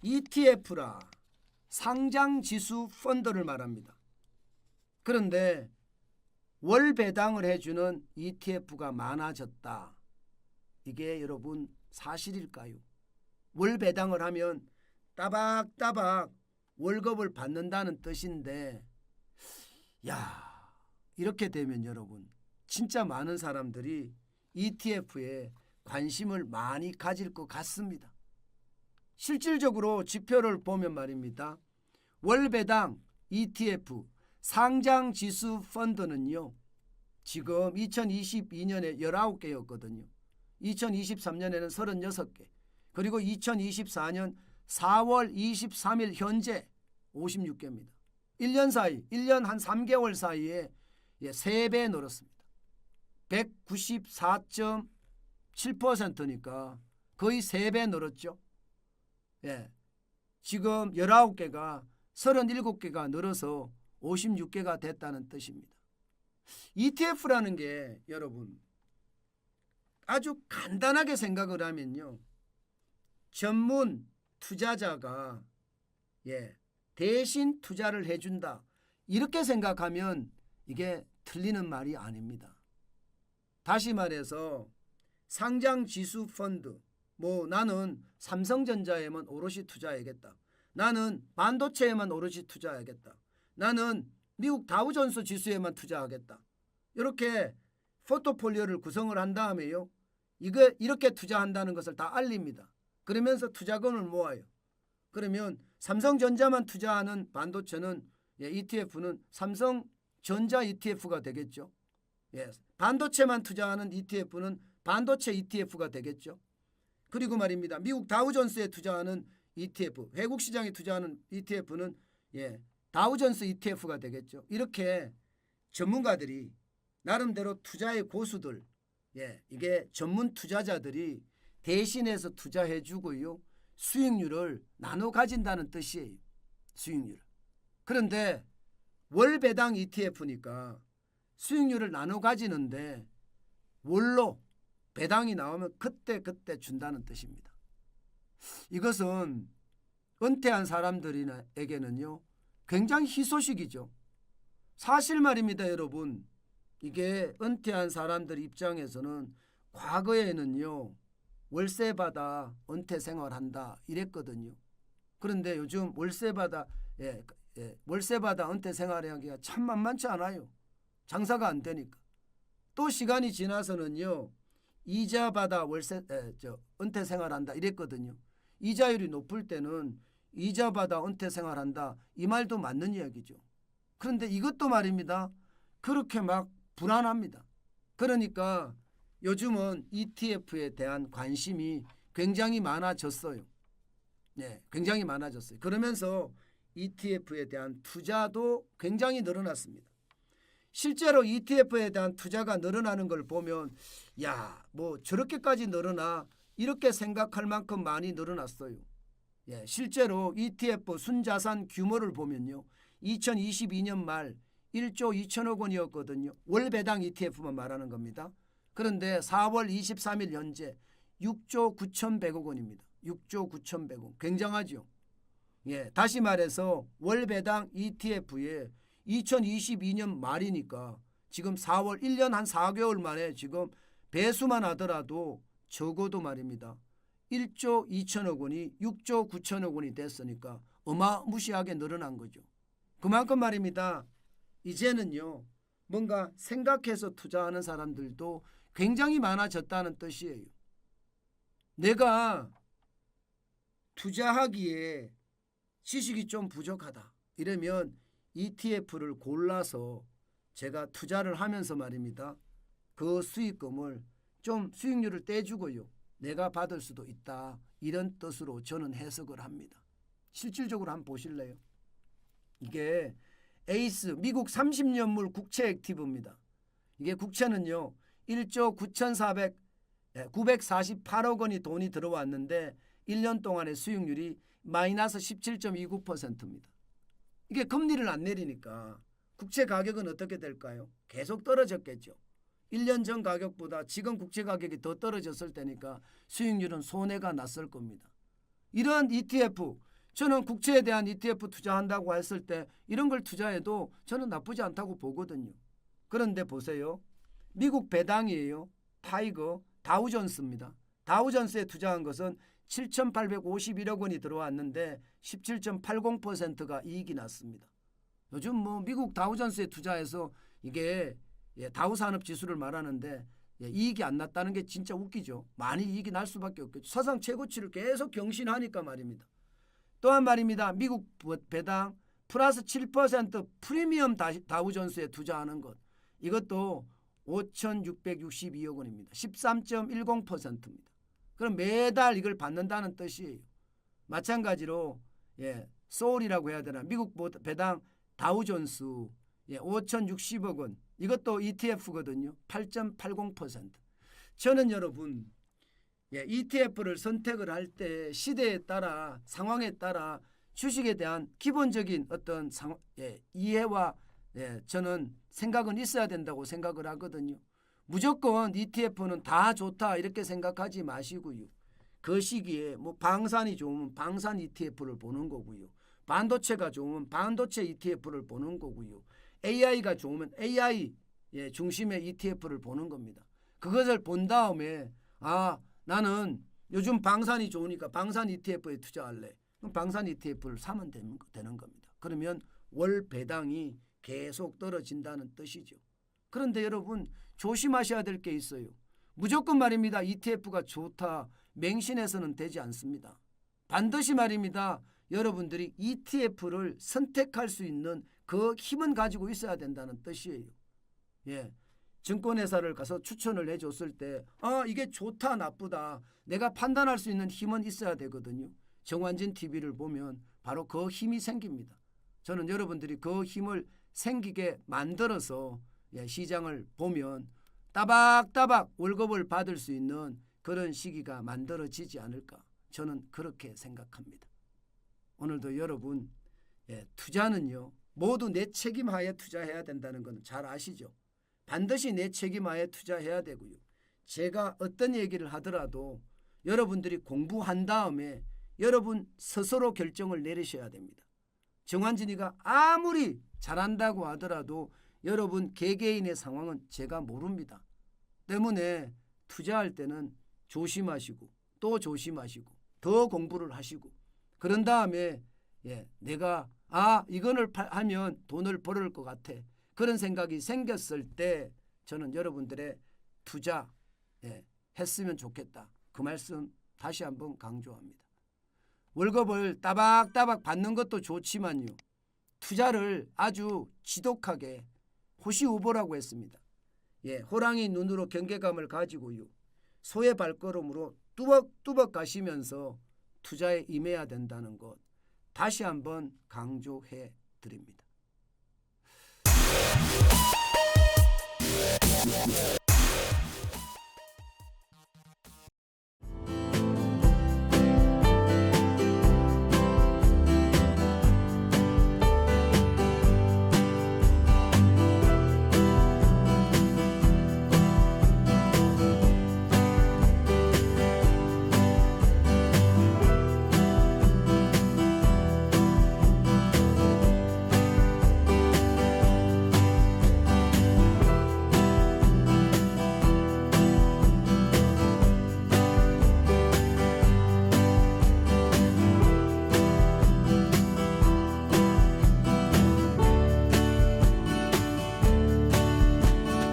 ETF라 상장지수 펀드를 말합니다. 그런데 월 배당을 해주는 ETF가 많아졌다. 이게 여러분 사실일까요? 월 배당을 하면 따박따박 월급을 받는다는 뜻인데, 야, 이렇게 되면 여러분 진짜 많은 사람들이 ETF에 관심을 많이 가질 것 같습니다. 실질적으로 지표를 보면 말입니다. 월 배당 ETF 상장지수 펀드는요, 지금 2022년에 19개였거든요. 2023년에는 36개, 그리고 2024년 4월 23일 현재 56개입니다. 1년 사이, 1년 한 3개월 사이에 3배 늘었습니다. 194.7%니까 거의 3배 늘었죠. 예, 지금 19개가 37개가 늘어서 56개가 됐다는 뜻입니다. ETF라는 게 여러분 아주 간단하게 생각을 하면요, 전문 투자자가 대신 투자를 해준다, 이렇게 생각하면 이게 틀리는 말이 아닙니다. 다시 말해서 상장지수 펀드, 나는 삼성전자에만 오롯이 투자해야겠다, 나는 반도체에만 오롯이 투자해야겠다, 나는 미국 다우존스 지수에만 투자하겠다, 이렇게 포트폴리오를 구성을 한 다음에요, 이렇게 투자한다는 것을 다 알립니다. 그러면서 투자금을 모아요. 그러면 삼성전자만 투자하는 반도체는 ETF는 삼성전자 ETF가 되겠죠. 반도체만 투자하는 ETF는 반도체 ETF가 되겠죠. 그리고 말입니다, 미국 다우존스에 투자하는 ETF, 외국 시장에 투자하는 ETF는 다우존스 ETF가 되겠죠. 이렇게 전문가들이 나름대로 투자의 고수들, 이게 전문 투자자들이 대신해서 투자해 주고요, 수익률을 나눠 가진다는 뜻이에요. 수익률. 그런데 월 배당 ETF니까 수익률을 나눠 가지는데 월로 배당이 나오면 그때 준다는 뜻입니다. 이것은 은퇴한 사람들에게는요 굉장히 희소식이죠. 사실 말입니다, 여러분. 이게 은퇴한 사람들 입장에서는 과거에는요 월세 받아 은퇴 생활한다 이랬거든요. 그런데 요즘 월세 받아 은퇴 생활하기가 참 만만치 않아요. 장사가 안 되니까. 또 시간이 지나서는요 이자 받아 은퇴 생활한다 이랬거든요. 이자율이 높을 때는 이자 받아 은퇴 생활한다, 이 말도 맞는 이야기죠. 그런데 이것도 말입니다, 그렇게 막 불안합니다. 그러니까 요즘은 ETF에 대한 관심이 굉장히 많아졌어요. 굉장히 많아졌어요. 그러면서 ETF에 대한 투자도 굉장히 늘어났습니다. 실제로 ETF에 대한 투자가 늘어나는 걸 보면 저렇게까지 늘어나, 이렇게 생각할 만큼 많이 늘어났어요. 실제로 ETF 순자산 규모를 보면요, 2022년 말 1조 2천억 원이었거든요. 월 배당 ETF만 말하는 겁니다. 그런데 4월 23일 현재 6조 9,100억 원입니다. 6조 9,100억. 굉장하죠. 다시 말해서 월 배당 ETF에 2022년 말이니까 지금 4월 1년 한 4개월 만에 지금 배수만 하더라도 적어도 말입니다, 1조 2천억 원이 6조 9천억 원이 됐으니까 어마무시하게 늘어난 거죠. 그만큼 말입니다, 이제는요 뭔가 생각해서 투자하는 사람들도 굉장히 많아졌다는 뜻이에요. 내가 투자하기에 지식이 좀 부족하다 이러면 ETF를 골라서 제가 투자를 하면서 말입니다, 그 수익금을 좀 수익률을 떼주고요 내가 받을 수도 있다, 이런 뜻으로 저는 해석을 합니다. 실질적으로 한번 보실래요? 이게 에이스 미국 30년물 국채 액티브입니다. 이게 국채는요 1조 948억 원이 돈이 들어왔는데 1년 동안의 수익률이 마이너스 17.29%입니다. 이게 금리를 안 내리니까 국채 가격은 어떻게 될까요? 계속 떨어졌겠죠. 1년 전 가격보다 지금 국채 가격이 더 떨어졌을 때니까 수익률은 손해가 났을 겁니다. 이런 ETF 저는 국채에 대한 ETF 투자한다고 했을 때 이런 걸 투자해도 저는 나쁘지 않다고 보거든요. 그런데 보세요. 미국 배당이에요. 타이거 다우존스입니다. 다우존스에 투자한 것은 7,851억 원이 들어왔는데 17.80%가 이익이 났습니다. 요즘 뭐 미국 다우존스에 투자해서 이게 다우산업지수를 말하는데 이익이 안 났다는 게 진짜 웃기죠. 많이 이익이 날 수밖에 없겠죠. 사상 최고치를 계속 경신하니까 말입니다. 또한 말입니다. 미국 배당 플러스 7% 프리미엄 다우존스에 투자하는 것. 이것도 5,662억 원입니다. 13.10%입니다. 그럼 매달 이걸 받는다는 뜻이에요. 마찬가지로 소울이라고 해야 되나 미국 배당 다우존스 5,060억 원. 이것도 ETF거든요. 8.80%. 저는 여러분 ETF를 선택을 할 때 시대에 따라 상황에 따라 주식에 대한 기본적인 어떤 이해와 저는 생각은 있어야 된다고 생각을 하거든요. 무조건 ETF는 다 좋다 이렇게 생각하지 마시고요. 그 시기에 뭐 방산이 좋으면 방산 ETF를 보는 거고요. 반도체가 좋으면 반도체 ETF를 보는 거고요. AI가 좋으면 AI 중심의 ETF를 보는 겁니다. 그것을 본 다음에 나는 요즘 방산이 좋으니까 방산 ETF에 투자할래. 그럼 방산 ETF를 사면 되는 겁니다. 그러면 월 배당이 계속 떨어진다는 뜻이죠. 그런데 여러분 조심하셔야 될 게 있어요. 무조건 말입니다. ETF가 좋다 맹신해서는 되지 않습니다. 반드시 말입니다. 여러분들이 ETF를 선택할 수 있는 그 힘은 가지고 있어야 된다는 뜻이에요. 증권회사를 가서 추천을 해줬을 때 이게 좋다 나쁘다 내가 판단할 수 있는 힘은 있어야 되거든요. 정환진 TV를 보면 바로 그 힘이 생깁니다. 저는 여러분들이 그 힘을 생기게 만들어서 시장을 보면 따박따박 월급을 받을 수 있는 그런 시기가 만들어지지 않을까 저는 그렇게 생각합니다. 오늘도 여러분 투자는요 모두 내 책임하에 투자해야 된다는 건 잘 아시죠? 반드시 내 책임하에 투자해야 되고요. 제가 어떤 얘기를 하더라도 여러분들이 공부한 다음에 여러분 스스로 결정을 내리셔야 됩니다. 정환진이가 아무리 잘한다고 하더라도 여러분 개개인의 상황은 제가 모릅니다. 때문에 투자할 때는 조심하시고 또 조심하시고 더 공부를 하시고 그런 다음에 내가 이거를 하면 돈을 벌을 것 같아. 그런 생각이 생겼을 때 저는 여러분들의 투자 했으면 좋겠다. 그 말씀 다시 한번 강조합니다. 월급을 따박따박 받는 것도 좋지만요. 투자를 아주 지독하게 호시우보라고 했습니다. 호랑이 눈으로 경계감을 가지고요. 소의 발걸음으로 뚜벅뚜벅 가시면서 투자에 임해야 된다는 것 다시 한번 강조해 드립니다.